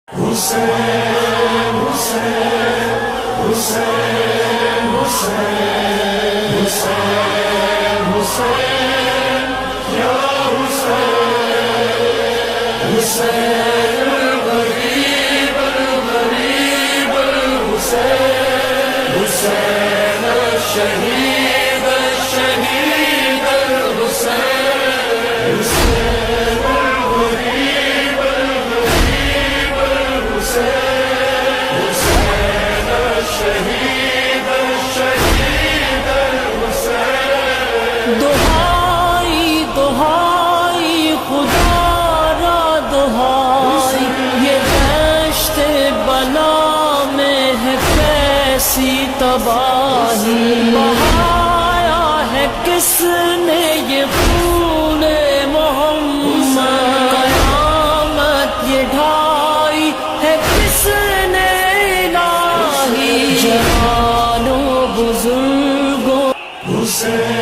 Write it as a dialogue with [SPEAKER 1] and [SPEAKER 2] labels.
[SPEAKER 1] حسین حسین حسین حسین حسین حسین یا حسین حسین الغریب الغریب الحسین حسین الشہید الشہید الحسین حسین الغریب الغریب الحسین حسین الشہید الشہید الحسین
[SPEAKER 2] دہائی دہائی خدا را دہائی یہ دشت بلا میں ہے کیسی تباہی بہایا ہے کس نے یہ خون محمد قیامت یہ ڈھائی ہے کس نے الہی جوانوں بزرگوں
[SPEAKER 1] حسین